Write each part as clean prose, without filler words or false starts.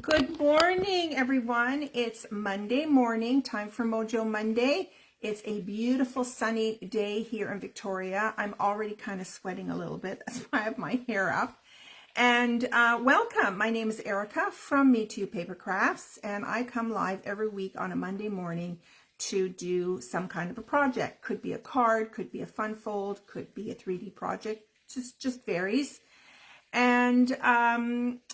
Good morning, everyone. It's Monday morning, time for Mojo Monday. It's a beautiful sunny day here in Victoria. I'm already kind of sweating a little bit. That's why I have my hair up. And welcome. My name is Erica from Me Too Paper Crafts, and I come live every week on a Monday morning to do some kind of a project. Could be a card, could be a fun fold, could be a 3D project. Just varies. And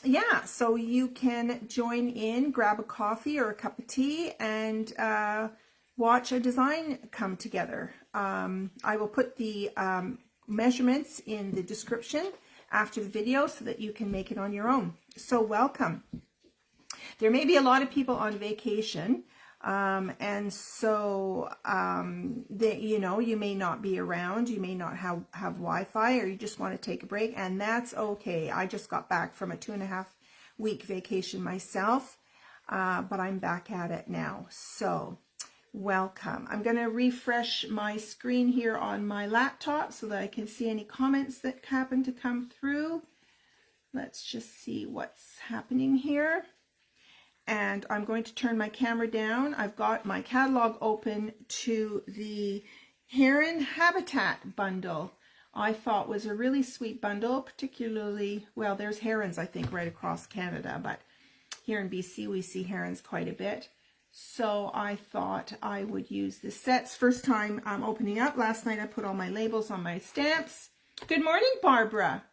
yeah, so you can join in, grab a coffee or a cup of tea, and watch a design come together. I will put the measurements in the description after the video so that you can make it on your own. So welcome. There may be a lot of people on vacation. And so, you may not be around, you may not have Wi-Fi, or you just want to take a break, and that's okay. I just got back from a 2.5-week vacation myself, but I'm back at it now. So welcome. I'm going to refresh my screen here on my laptop so that I can see any comments that happen to come through. Let's just see what's happening here. And I'm going to turn my camera down. I've got my catalog open to the Heron Habitat bundle. I thought was a really sweet bundle, particularly, well, there's herons, I think, right across Canada, but here in BC, we see herons quite a bit. So I thought I would use this set. It's first time I'm opening up. Last night I put all my labels on my stamps. Good morning, Barbara.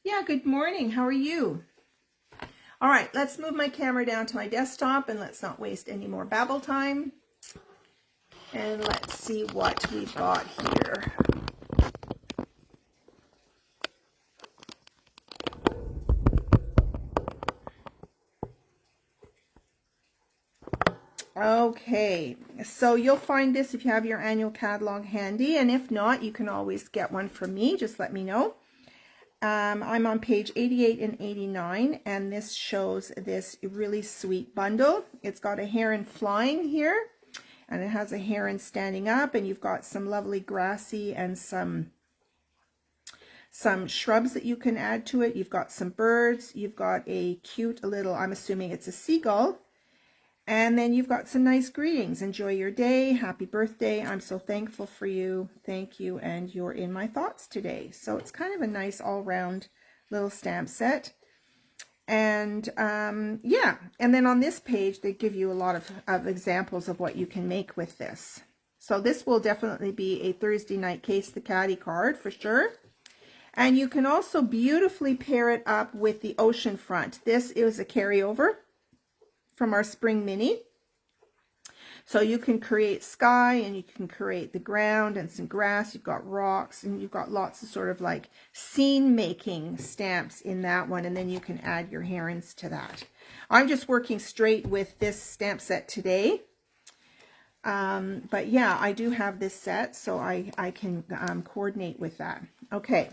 Yeah, good morning. How are you? All right, let's move my camera down to my desktop and let's not waste any more babble time. And let's see what we've got here. Okay, so you'll find this if you have your annual catalog handy, and if not, you can always get one from me. Just let me know. I'm on page 88 and 89, and this shows this really sweet bundle. It's got a heron flying here, and it has a heron standing up, and you've got some lovely grassy and some shrubs that you can add to it. You've got some birds. You've got a cute little, I'm assuming it's a seagull. And then you've got some nice greetings. Enjoy your day. Happy birthday. I'm so thankful for you. Thank you. And you're in my thoughts today. So it's kind of a nice all-round little stamp set. And yeah, and then on this page, they give you a lot of examples of what you can make with this. So this will definitely be a Thursday night Case the Caddy card for sure. And you can also beautifully pair it up with the ocean front. This is a carryover from our spring mini. So you can create sky, and you can create the ground and some grass. You've got rocks, and you've got lots of sort of like scene making stamps in that one, and then you can add your herons to that. I'm just working straight with this stamp set today. But yeah, I do have this set, so I can coordinate with that. Okay.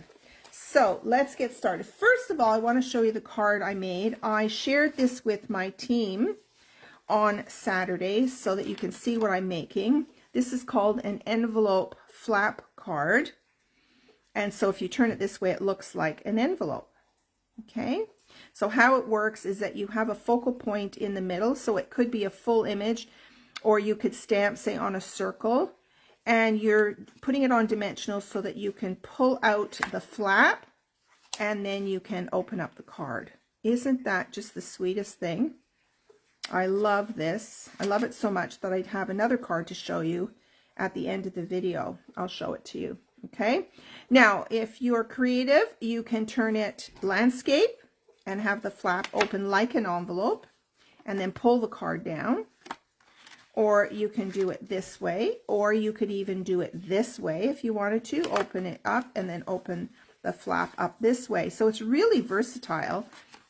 So let's get started. First of all, I want to show you the card I made. I shared this with my team on Saturday so that you can see what I'm making. This is called an envelope flap card. And so if you turn it this way, it looks like an envelope. Okay. So how it works is that you have a focal point in the middle. So it could be a full image, or you could stamp, say, on a circle. And you're putting it on dimensional so that you can pull out the flap and then you can open up the card. Isn't that just the sweetest thing? I love this. I love it so much that I'd have another card to show you at the end of the video. I'll show it to you. Okay. Now, if you're creative, you can turn it landscape and have the flap open like an envelope and then pull the card down. Or you can do it this way, or you could even do it this way if you wanted to. Open it up and then open the flap up this way. So it's really versatile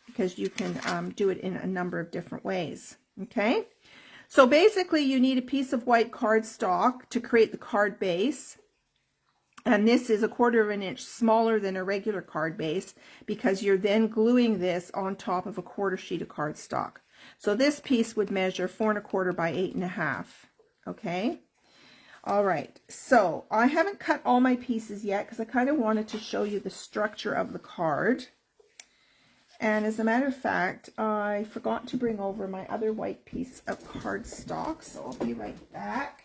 because you can do it in a number of different ways. Okay, so basically you need a piece of white cardstock to create the card base. And this is 1/4 inch smaller than a regular card base because you're then gluing this on top of a 1/4 sheet of cardstock. So this piece would measure 4 1/4 by 8 1/2. Okay. All right. So I haven't cut all my pieces yet because I kind of wanted to show you the structure of the card. And as a matter of fact, I forgot to bring over my other white piece of cardstock, so I'll be right back.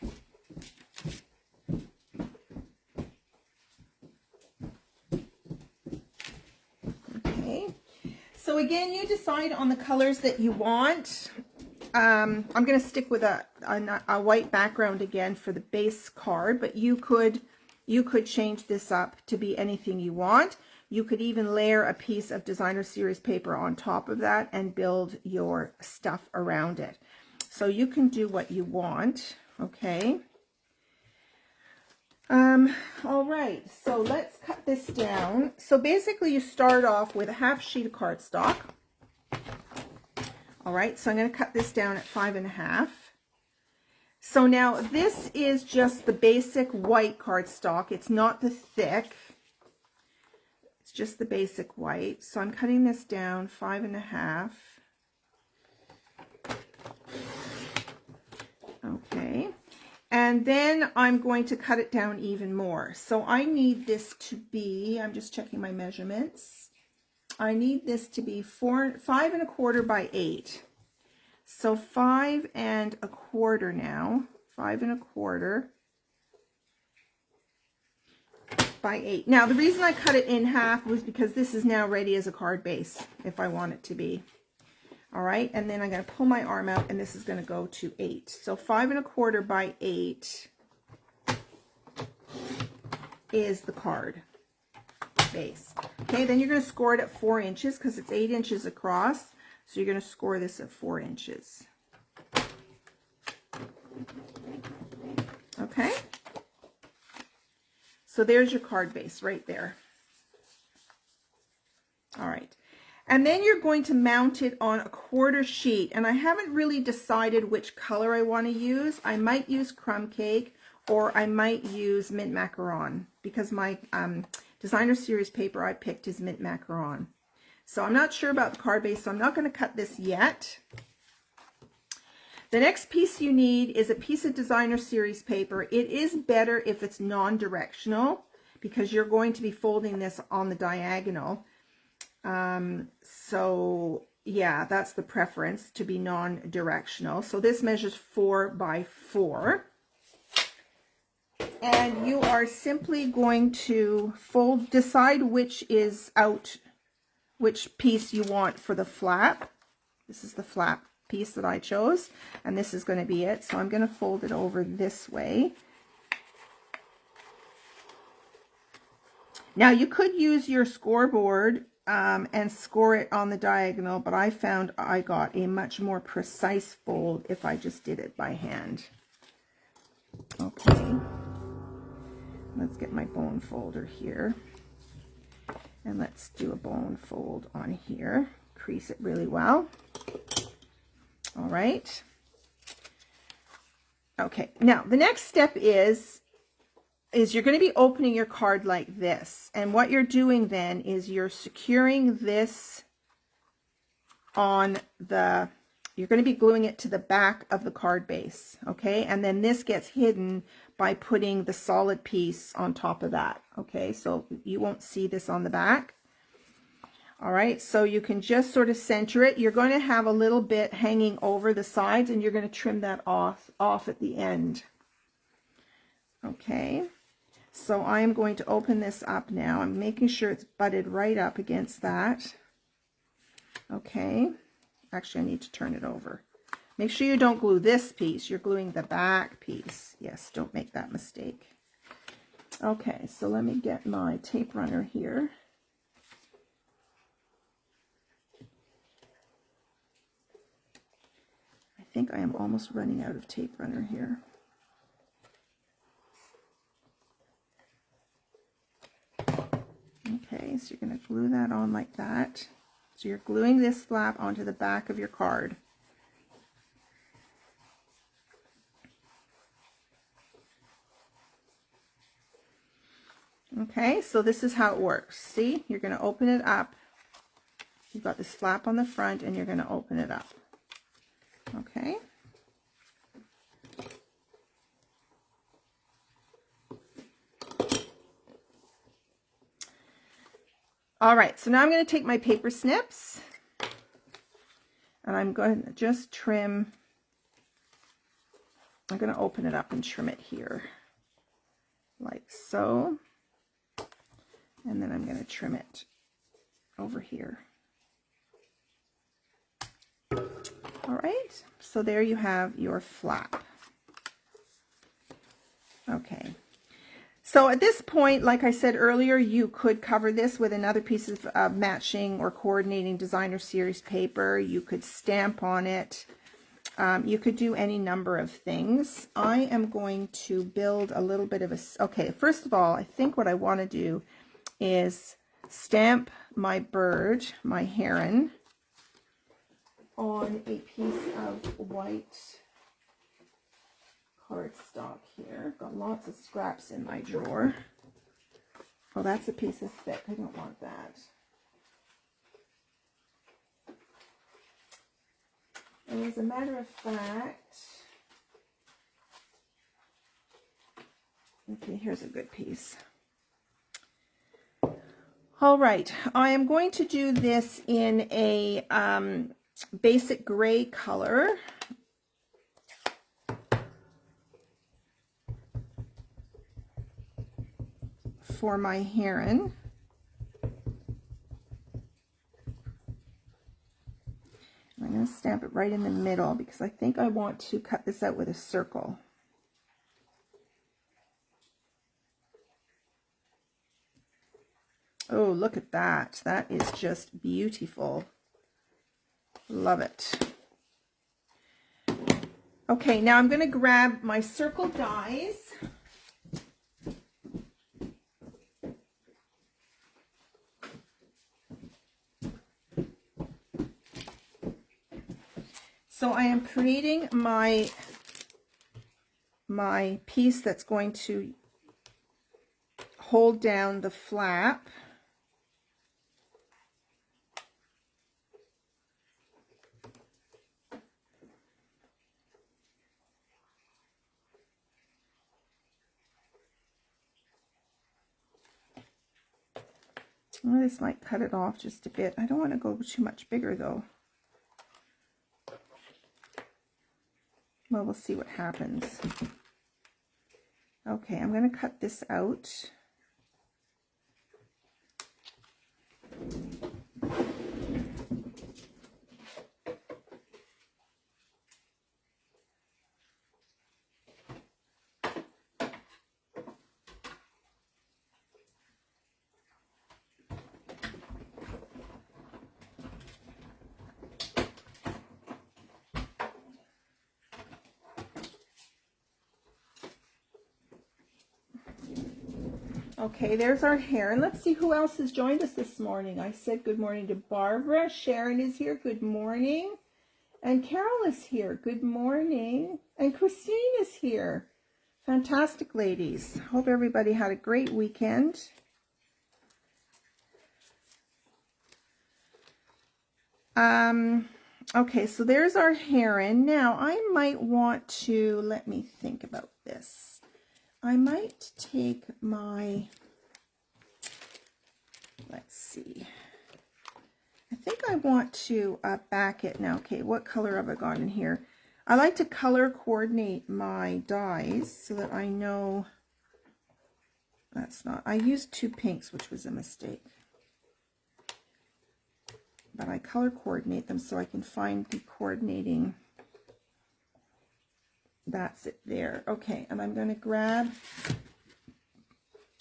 Okay, so again, you decide on the colors that you want. I'm going to stick with a white background again for the base card, but you could change this up to be anything you want. You could even layer a piece of designer series paper on top of that and build your stuff around it. So you can do what you want, okay? All right, so let's cut this down. So basically you start off with a half sheet of cardstock. All right, so I'm going to cut this down at 5.5. So now this is just the basic white cardstock. It's not the thick. It's just the basic white. So I'm cutting this down 5.5. Okay. And then I'm going to cut it down even more. So I need this to be, I'm just checking my measurements. I need this to be 5.25 by 8. So 5.25 now, 5.25 by 8. Now the reason I cut it in half was because this is now ready as a card base if I want it to be. All right, and then I'm going to pull my arm out and this is going to go to 8. So 5.25 by 8 is the card base. Okay, then you're going to score it at 4 inches because it's 8 inches across. So you're going to score this at 4 inches. Okay. So there's your card base right there. All right. And then you're going to mount it on a 1/4 sheet. And I haven't really decided which color I want to use. I might use crumb cake or I might use mint macaron because my designer series paper I picked is mint macaron. So I'm not sure about the card base, so I'm not going to cut this yet. The next piece you need is a piece of designer series paper. It is better if it's non-directional because you're going to be folding this on the diagonal. So yeah, that's the preference, to be non-directional. So this measures 4 by 4. And you are simply going to decide which is out, which piece you want for the flap. This is the flap piece that I chose, and this is going to be it. So I'm going to fold it over this way. Now you could use your scoreboard and score it on the diagonal, but I found I got a much more precise fold if I just did it by hand. Okay, let's get my bone folder here. And let's do a bone fold on here. Crease it really well. All right. Okay, now the next step is you're going to be opening your card like this. And what you're doing then is you're securing this on the, you're going to be gluing it to the back of the card base. Okay, and then this gets hidden by putting the solid piece on top of that. Okay, so you won't see this on the back. All right, so you can just sort of center it. You're going to have a little bit hanging over the sides and you're going to trim that off at the end. Okay, so I'm going to open this up now. I'm making sure it's butted right up against that. Okay, actually I need to turn it over. Make sure you don't glue this piece. You're gluing the back piece. Yes, don't make that mistake. Okay, so let me get my tape runner here. I think I am almost running out of tape runner here. Okay, so you're going to glue that on like that. So you're gluing this flap onto the back of your card. Okay, so this is how it works. See, you're going to open it up. You've got this flap on the front and you're going to open it up. Okay. All right, so now I'm going to take my paper snips And I'm going to just trim, I'm going to open it up and trim it here, like so. And then I'm going to trim it over here. All right, so there you have your flap. Okay. So at this point, like I said earlier, you could cover this with another piece of matching or coordinating designer series paper. You could stamp on it. You could do any number of things. I am going to build a little bit of a... Okay, first of all, I think what I want to do is stamp my bird, my heron, on a piece of white cardstock here. Got lots of scraps in my drawer. Oh, that's a piece of thick. I don't want that. And as a matter of fact, okay, here's a good piece. All right, I am going to do this in a basic gray color. For my heron. I'm going to stamp it right in the middle because I think I want to cut this out with a circle. Oh, look at that. That is just beautiful. Love it. Okay, now I'm going to grab my circle dies. So I am creating my piece that's going to hold down the flap. Well, this might cut it off just a bit. I don't want to go too much bigger though. Well, we'll see what happens. Okay, I'm going to cut this out. Okay, there's our heron. Let's see who else has joined us this morning. I said good morning to Barbara. Sharon is here. Good morning. And Carol is here. Good morning. And Christine is here. Fantastic, ladies. Hope everybody had a great weekend. Okay, so there's our heron. Now, I might want to, let me think about this. I might take my, let's see. I think I want to back it now. Okay, what color have I got in here? I like to color coordinate my dies so that I know that's not, I used 2 pinks, which was a mistake. But I color coordinate them so I can find the coordinating. That's it there. Okay, and I'm going to grab,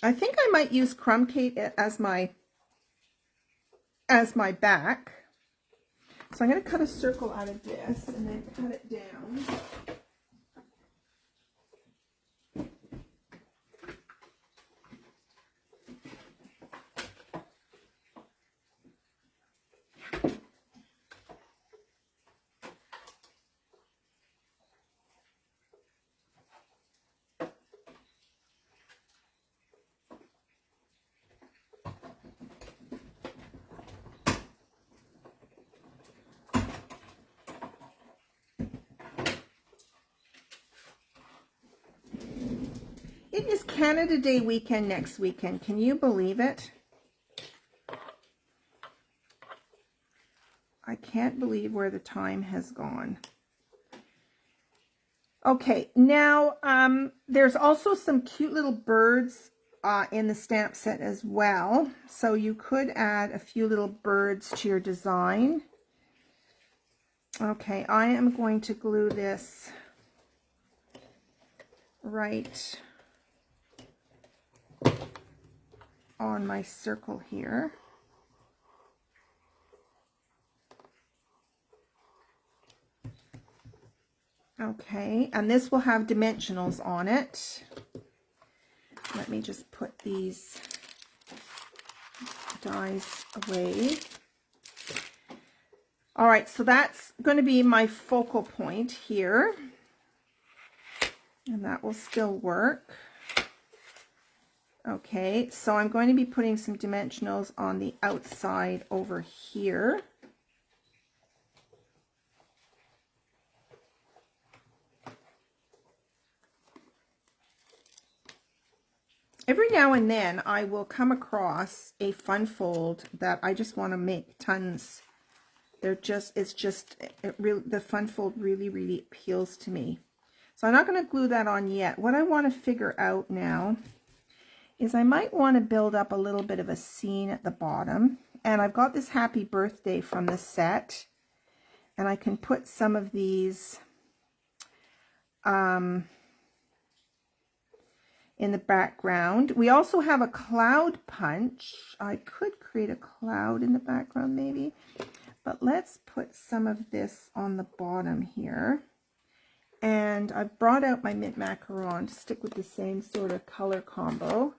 I think I might use Crumb Cake as my back. So I'm going to cut a circle out of this and then cut it down. It is Canada Day weekend next weekend. Can you believe it? I can't believe where the time has gone. Okay, now there's also some cute little birds in the stamp set as well. So you could add a few little birds to your design. Okay, I am going to glue this right on my circle here. Okay, and this will have dimensionals on it. Let me just put these dies away. All right, so that's going to be my focal point here, and that will still work. Okay, so I'm going to be putting some dimensionals on the outside over here. Every now and then I will come across a fun fold that I just want to make tons. The fun fold really appeals to me. So I'm not going to glue that on yet. What I want to figure out now is I might want to build up a little bit of a scene at the bottom. And I've got this happy birthday from the set. And I can put some of these in the background. We also have a cloud punch. I could create a cloud in the background maybe, but let's put some of this on the bottom here. And I've brought out my mint macaron to stick with the same sort of color combo.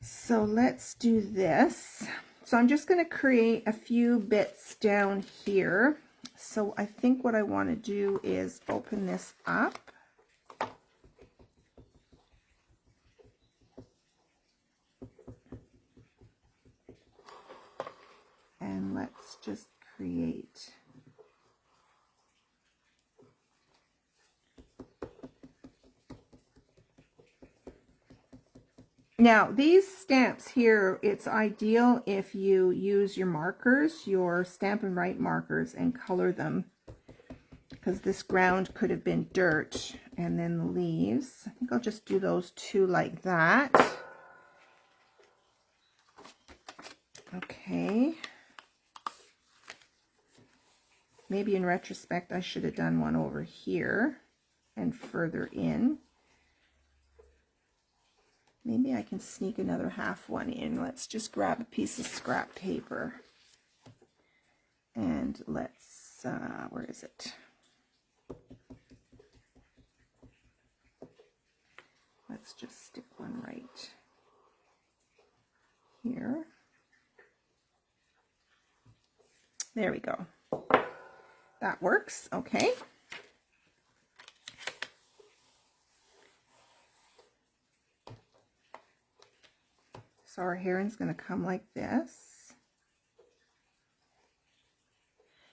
So let's do this. So I'm just going to create a few bits down here. So I think what I want to do is open this up. And let's just create now these stamps here. It's ideal if you use your markers, your Stampin' Write markers, and color them, because this ground could have been dirt. And then the leaves, I think I'll just do those two like that. Okay. Maybe in retrospect, I should have done one over here and further in. Maybe I can sneak another half one in. Let's just grab a piece of scrap paper. And let's, where is it? Let's just stick one right here. There we go. That works, okay. So our heron's going to come like this.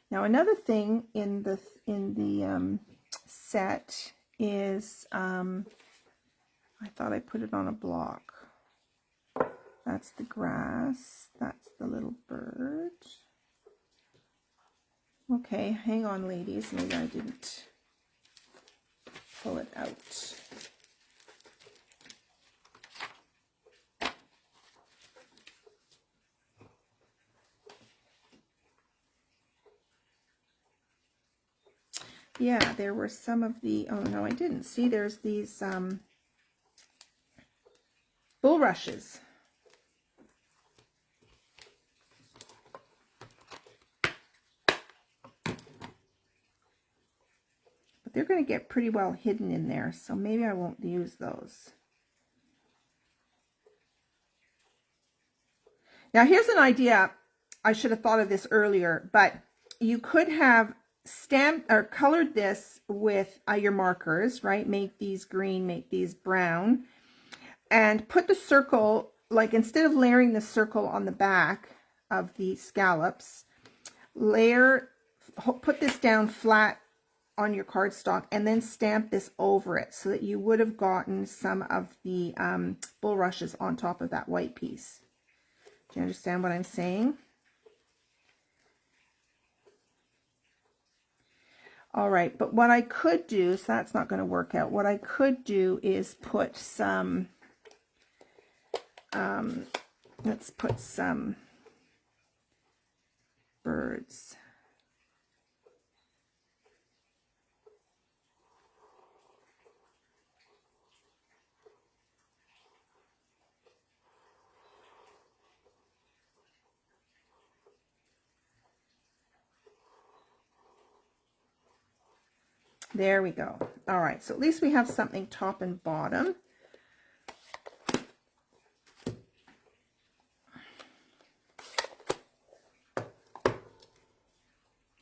Now another thing in the set is I thought I put it on a block. That's the grass. That's the little bird. Okay, hang on, ladies. Maybe I didn't pull it out. Yeah, there were some of the, oh no, I didn't. See, there's these bulrushes. But they're going to get pretty well hidden in there, so maybe I won't use those. Now here's an idea. I should have thought of this earlier, but you could have stamped or colored this with your markers, right? Make these green, make these brown, and put the circle, like instead of layering the circle on the back of the scallops, put this down flat on your cardstock and then stamp this over it so that you would have gotten some of the bulrushes on top of that white piece. Do you understand what I'm saying? All right, but what I could do, so that's not going to work out. What I could do is put some, let's put some birds. There we go. All right, so at least we have something top and bottom.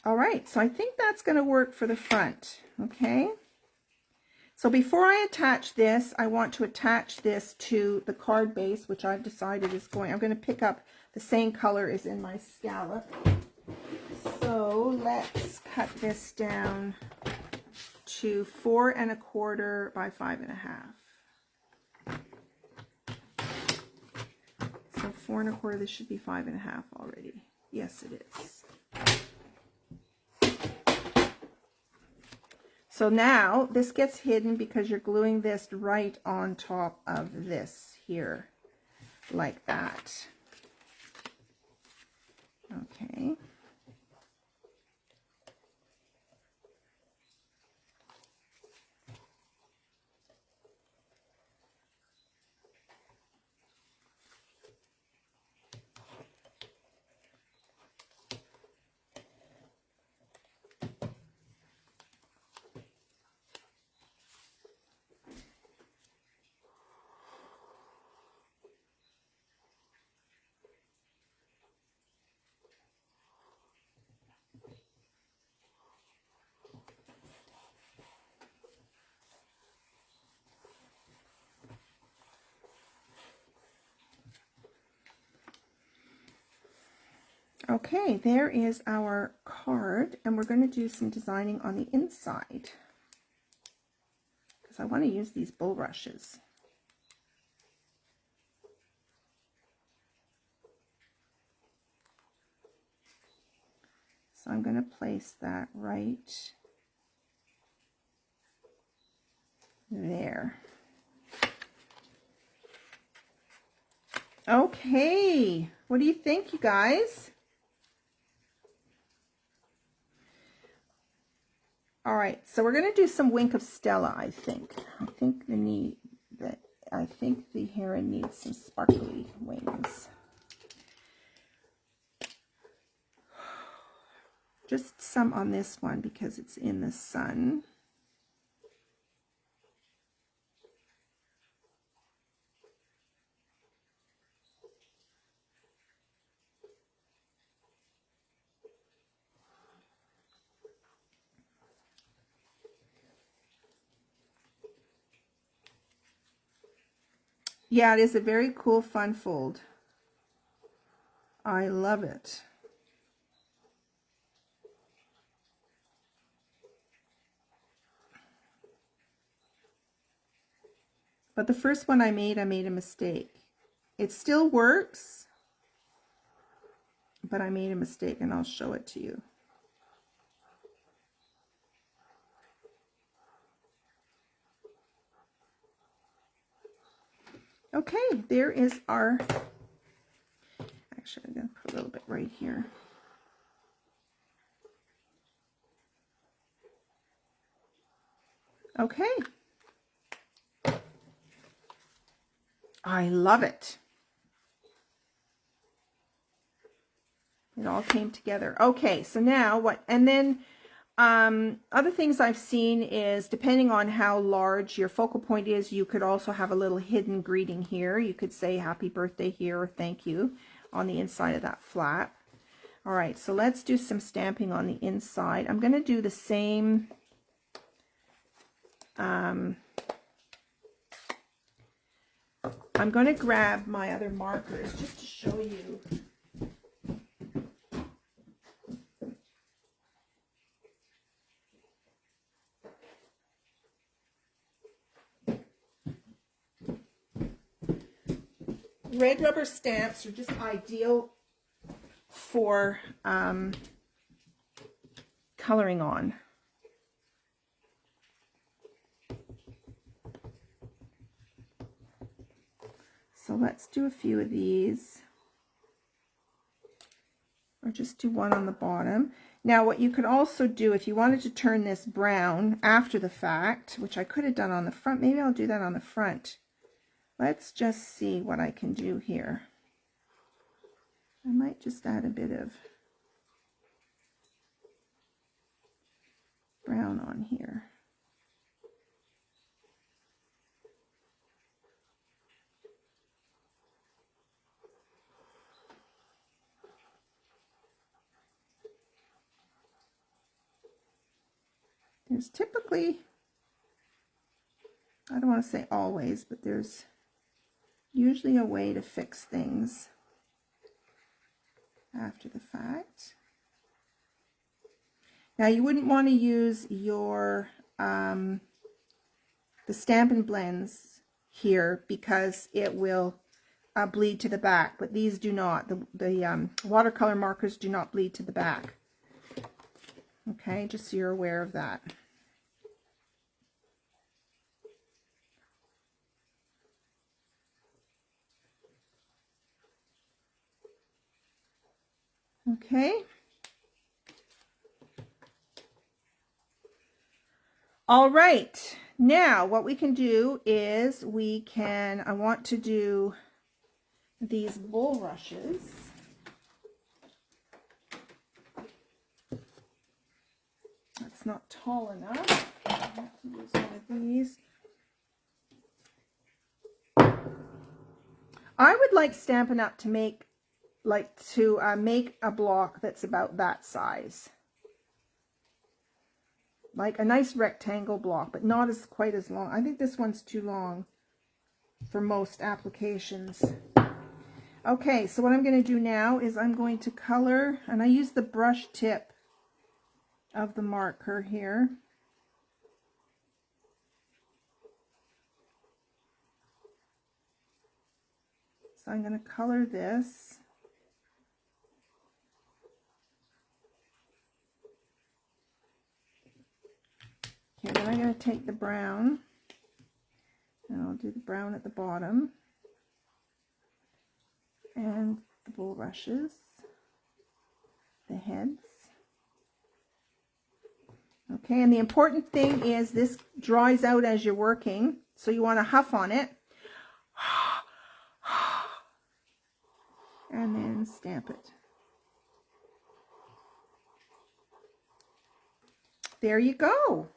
All right, so I think that's going to work for the front, okay? So before I attach this, I want to attach this to the card base, which I've decided is going, I'm going to pick up the same color as in my scallop. So let's cut this down to 4 1/4 by 5 1/2. So 4 1/4, this should be 5 1/2 already. Yes, it is. So now this gets hidden because you're gluing this right on top of this here, like that. Okay. Okay, there is our card, and we're going to do some designing on the inside because I want to use these bulrushes. So I'm going to place that right there. Okay, what do you think, you guys? All right, so we're going to do some Wink of Stella, I think. I think the heron needs some sparkly wings. Just some on this one because it's in the sun. Yeah, it is a very cool, fun fold. I love it. But the first one I made a mistake. It still works, but I made a mistake, and I'll show it to you. Okay, there is our, actually I'm going to put a little bit right here. Okay. I love it. It all came together. Okay, so now what, and then other things I've seen is, depending on how large your focal point is, you could also have a little hidden greeting here. You could say happy birthday here or thank you on the inside of that flap. All right, so let's do some stamping on the inside. I'm going to do the same. I'm going to grab my other markers just to show you. Red rubber stamps are just ideal for coloring on. So let's do a few of these, or just do one on the bottom. Now what you could also do if you wanted to turn this brown after the fact, which I could have done on the front, maybe I'll do that on the front. Let's just see what I can do here. I might just add a bit of brown on here. There's typically, I don't want to say always, but there's usually a way to fix things after the fact. Now you wouldn't want to use your the Stampin' Blends here because it will bleed to the back, but these do not. The watercolor markers do not bleed to the back. Okay, just so you're aware of that. Okay. All right. Now what we can do is I want to do these bulrushes. That's not tall enough. I have to use one of these. I would like Stampin' Up to make a block that's about that size. Like a nice rectangle block, but not quite as long. I think this one's too long for most applications. Okay, so what I'm going to do now is I'm going to color, and I use the brush tip of the marker here. So I'm going to color this. Okay, then I'm going to take the brown, and I'll do the brown at the bottom, and the bulrushes, the heads. Okay, and the important thing is this dries out as you're working, so you want to huff on it, and then stamp it. There you go.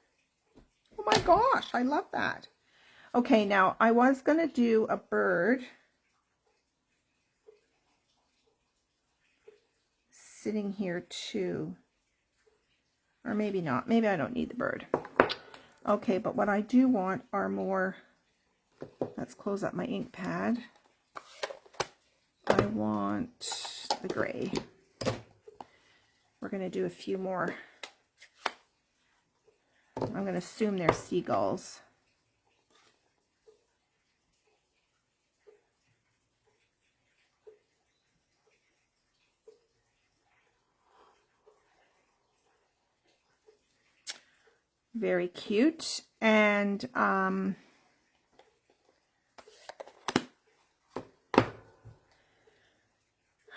Oh my gosh, I love that. Okay, now I was going to do a bird sitting here too. Or maybe not. Maybe I don't need the bird. Okay, but what I do want are more, let's close up my ink pad. I want the gray. We're going to do a few more. I'm going to assume they're seagulls. Very cute. And what am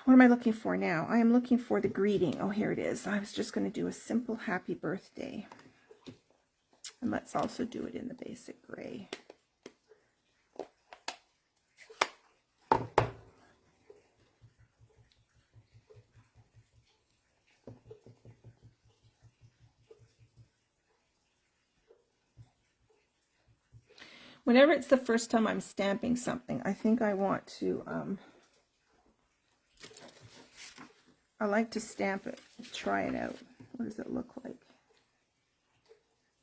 I looking for now? I am looking for the greeting. Oh, here it is. I was just going to do a simple happy birthday. And let's also do it in the basic gray. Whenever it's the first time I'm stamping something, I think I want to, I like to stamp it, try it out. What does it look like?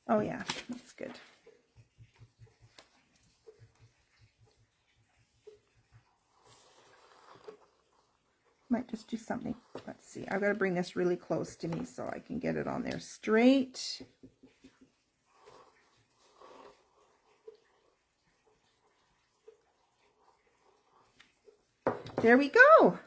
Oh yeah, that's good. Might just do something. Let's see. I've got to bring this really close to me so I can get it on there straight. There we go.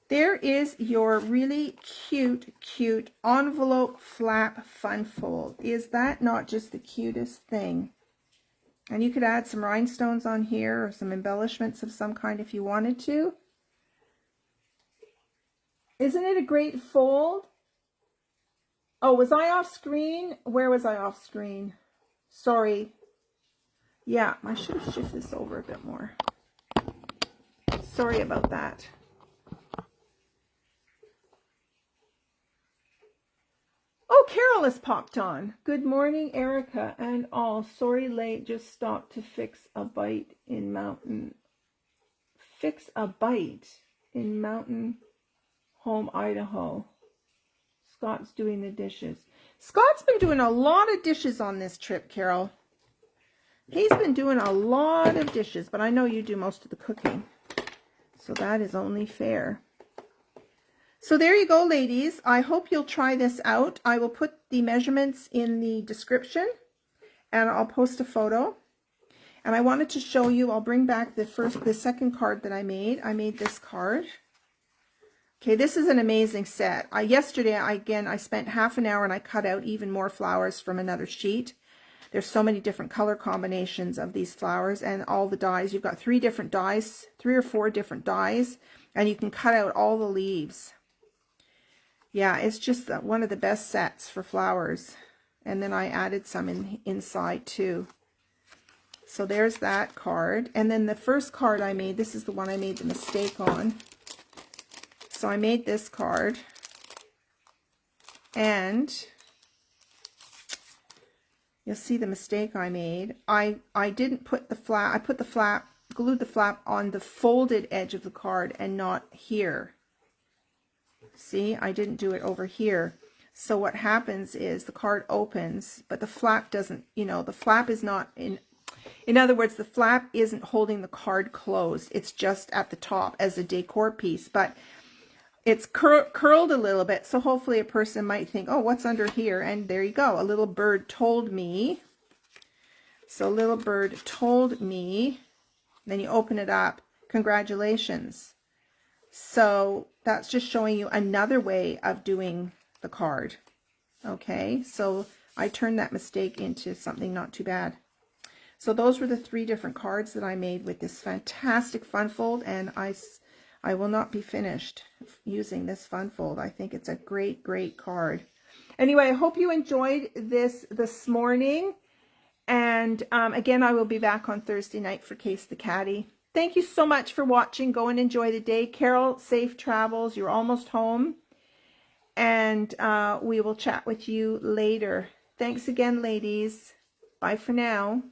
There is your really cute envelope flap fun fold. Is that not just the cutest thing? And you could add some rhinestones on here or some embellishments of some kind if you wanted to. Isn't it a great fold? Oh, was I off screen? Where was I off screen? Sorry. Yeah, I should have shifted this over a bit more. Sorry about that. Oh, Carol has popped on. Good morning, Erica and all. Sorry late, just stopped to fix a bite in Mountain. Fix a bite in Mountain Home, Idaho. Scott's doing the dishes. Scott's been doing a lot of dishes on this trip, Carol. He's been doing a lot of dishes, but I know you do most of the cooking. So that is only fair. So there you go, ladies. I hope you'll try this out. I will put the measurements in the description and I'll post a photo. And I wanted to show you, I'll bring back the second card that I made. I made this card. Okay, this is an amazing set. Yesterday, I spent half an hour and I cut out even more flowers from another sheet. There's so many different color combinations of these flowers and all the dies. You've got 3 different dies, 3 or 4 different dies, and you can cut out all the leaves. Yeah, it's just one of the best sets for flowers. And then I added some inside too. So there's that card. And then the first card I made, this is the one I made the mistake on. So I made this card. And you'll see the mistake I made. I didn't put the flap, I put the flap, glued the flap on the folded edge of the card and not here. See, I didn't do it over here. So what happens is the card opens, but the flap doesn't, the flap is not in other words, the flap isn't holding the card closed. It's just at the top as a decor piece, but it's curled a little bit. So hopefully a person might think, oh, what's under here? And there you go. A little bird told me. So little bird told me. Then you open it up. Congratulations. So that's just showing you another way of doing the card. Okay, so I turned that mistake into something not too bad. So those were the 3 different cards that I made with this fantastic fun fold, and I will not be finished using this fun fold. I think it's a great card. Anyway, I hope you enjoyed this morning, and again, I will be back on Thursday night for Case the Caddy. Thank you so much for watching. Go and enjoy the day. Carol, safe travels. You're almost home. And we will chat with you later. Thanks again, ladies. Bye for now.